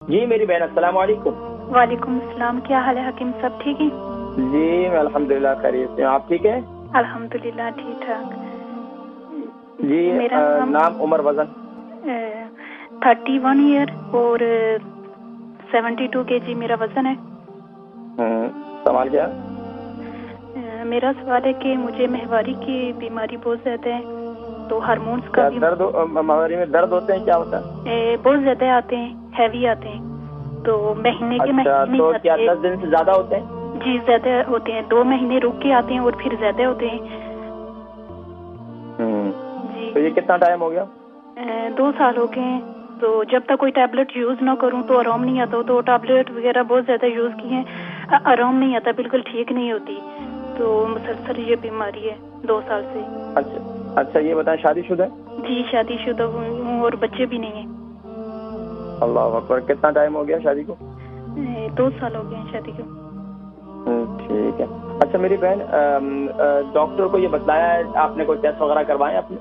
جی میری بہن السلام علیکم۔ وعلیکم السلام، کیا حال ہے حکیم صاحب؟ ٹھیک ہیں؟ جی میں الحمدللہ خیریت سے ہوں، آپ ٹھیک ہیں؟ الحمدللہ ٹھیک ٹھاک۔ جی میرا نام عمر وزن 31 ایئر اور 72 kg میرا وزن ہے۔ سوال کیا؟ میرا سوال ہے کہ مجھے ماہواری کی بیماری بہت زیادہ ہے، تو ہارمونز کا بھی درد ماہواری میں درد ہوتے ہیں، کیا ہوتا ہے؟ بہت زیادہ آتے ہیں، ہیوی آتے ہیں، تو مہینے کے مہینے تو آتے کیا ہیں۔ 10 دن سے زیادہ ہوتے ہیں؟ جی زیادہ ہوتے ہیں، 2 مہینے رک کے آتے ہیں اور پھر زیادہ ہوتے ہیں۔ جی تو یہ کتنا ٹائم ہو گیا؟ 2 سال ہو گئے ہیں، تو جب تک کوئی ٹیبلٹ یوز نہ کروں تو آرام نہیں آتا، تو ٹیبلٹ وغیرہ بہت زیادہ یوز کی ہیں، آرام نہیں آتا، بالکل ٹھیک نہیں ہوتی، تو مسلسل یہ بیماری ہے 2 سال سے۔ اچھا یہ بتائیں شادی شدہ ہے؟ جی شادی شدہ ہوں اور بچے بھی نہیں ہیں۔ اللہ اکبر، کتنا ٹائم ہو گیا شادی کو؟ 2 سال ہو گئے ہیں شادی کو۔ ٹھیک ہے۔ اچھا میری بہن، ڈاکٹر کو یہ بتلایا ہے آپ نے، کوئی ٹیسٹ وغیرہ کروائے آپ نے؟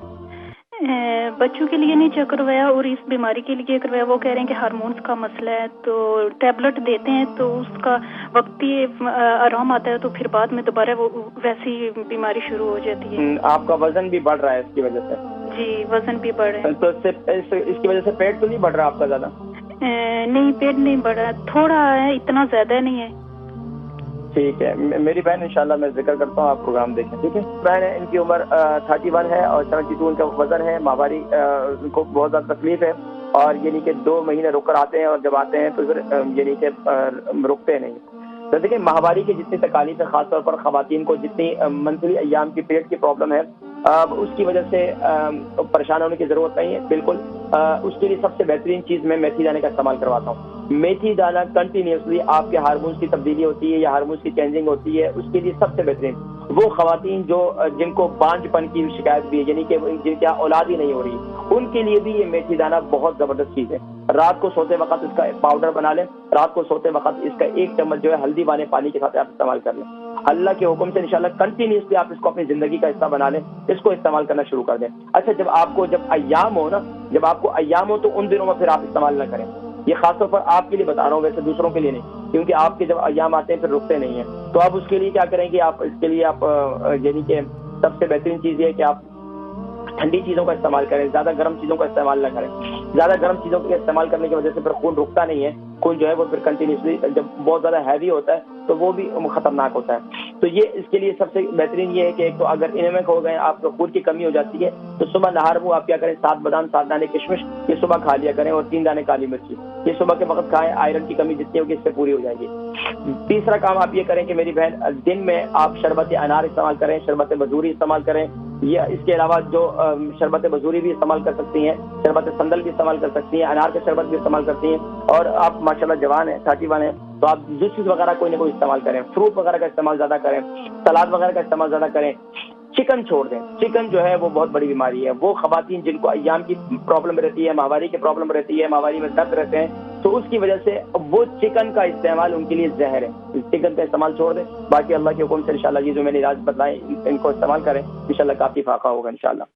بچوں کے لیے نہیں چیک کروایا اور اس بیماری کے لیے کروایا، وہ کہہ رہے ہیں کہ ہارمونز کا مسئلہ ہے، تو ٹیبلٹ دیتے ہیں تو اس کا وقتی آرام آتا ہے، تو پھر بعد میں دوبارہ وہ ویسی بیماری شروع ہو جاتی ہے۔ آپ کا وزن بھی بڑھ رہا ہے اس کی وجہ سے؟ جی وزن بھی بڑھ رہا ہے۔ تو اس کی وجہ سے پیٹ تو نہیں بڑھ رہا آپ کا زیادہ؟ نہیں پیٹ نہیں بڑھا، تھوڑا ہے، اتنا زیادہ نہیں ہے۔ ٹھیک ہے میری بہن، انشاءاللہ میں ذکر کرتا ہوں، آپ پروگرام دیکھیں، ٹھیک ہے؟ بہن ہے، ان کی عمر 31 ہے اور 72 ان کا وزن ہے، ماہواری ان کو بہت زیادہ تکلیف ہے، اور یعنی کہ 2 مہینے رک کر آتے ہیں، اور جب آتے ہیں تو پھر یعنی کہ رکتے نہیں۔ تو دیکھیں ماہواری کی جتنی تکالیف ہے، خاص طور پر خواتین کو جتنی منتھلی ایام کی پیٹ کی پرابلم ہے، اس کی وجہ سے پریشان ہونے کی ضرورت نہیں ہے بالکل۔ اس کے لیے سب سے بہترین چیز میں میتھی دانے کا استعمال کرواتا ہوں۔ میتھی دانہ کنٹینیوسلی آپ کے ہارمونز کی تبدیلی ہوتی ہے یا ہارمونز کی چینجنگ ہوتی ہے، اس کے لیے سب سے بہترین وہ خواتین جن کو بانجھ پن کی شکایت بھی ہے، یعنی کہ جن کی اولاد ہی نہیں ہو رہی، ان کے لیے بھی یہ میتھی دانہ بہت زبردست چیز ہے۔ رات کو سوتے وقت اس کا پاؤڈر بنا لیں، رات کو سوتے وقت اس کا 1 چمچ جو ہے ہلدی والے پانی کے ساتھ آپ استعمال کر لیں، اللہ کے حکم سے انشاءاللہ کنٹینیوسلی آپ اس کو اپنی زندگی کا حصہ بنا لیں، اس کو استعمال کرنا شروع کر دیں۔ اچھا جب آپ کو ایام ہو نا، جب آپ کو ایام ہو تو ان دنوں میں پھر آپ استعمال نہ کریں، یہ خاص طور پر آپ کے لیے بتا رہا ہوں، ویسے دوسروں کے لیے نہیں، کیونکہ آپ کے جب ایام آتے ہیں پھر رکتے نہیں ہیں۔ تو آپ اس کے لیے کیا کریں گے، آپ اس کے لیے آپ یعنی کہ سب سے بہترین چیز یہ ہے کہ آپ ٹھنڈی چیزوں کا استعمال کریں، زیادہ گرم چیزوں کا استعمال نہ کریں۔ زیادہ گرم چیزوں کا استعمال کرنے کی وجہ سے پھر خون رکتا نہیں ہے، خون جو ہے وہ پھر کنٹینیوسلی جب بہت زیادہ ہیوی ہوتا ہے تو وہ بھی خطرناک ہوتا ہے۔ تو یہ اس کے لیے سب سے بہترین یہ ہے کہ ایک تو اگر انیمک ہو گئے، آپ کو خون کی کمی ہو جاتی ہے، تو صبح نہار منہ آپ کیا کریں، 7 بادام، 7 دانے کشمش یہ صبح کھا لیا کریں، اور 3 دانے کالی مرچی یہ صبح کے وقت کھائیں، آئرن کی کمی جتنی ہوگی اس سے پوری ہو جائے گی۔ تیسرا کام آپ یہ کریں کہ میری بہن، دن میں آپ شربت انار استعمال کریں، شربت بزوری استعمال کریں، یا اس کے علاوہ جو شربت بزوری بھی استعمال کر سکتی ہیں، شربت سندل بھی استعمال کر سکتی ہیں، انار کا شربت بھی استعمال کرتی ہیں، اور آپ ماشاءاللہ جوان ہیں، 31 ہیں، تو آپ جوسز وغیرہ کوئی نہ کوئی استعمال کریں، فروٹ وغیرہ کا استعمال زیادہ کریں، سلاد وغیرہ کا استعمال زیادہ کریں۔ چکن چھوڑ دیں، چکن جو ہے وہ بہت بڑی بیماری ہے، وہ خواتین جن کو ایام کی پرابلم رہتی ہے، ماہواری کی پرابلم رہتی ہے، ماہواری میں درد رہتے ہیں، تو اس کی وجہ سے وہ چکن کا استعمال ان کے لیے زہر ہے، چکن کا استعمال چھوڑ دیں، باقی اللہ کے حکم سے انشاءاللہ یہ جو میں نے علاج بتلائے ان کو استعمال کریں، انشاءاللہ کافی فائدہ ہوگا انشاءاللہ۔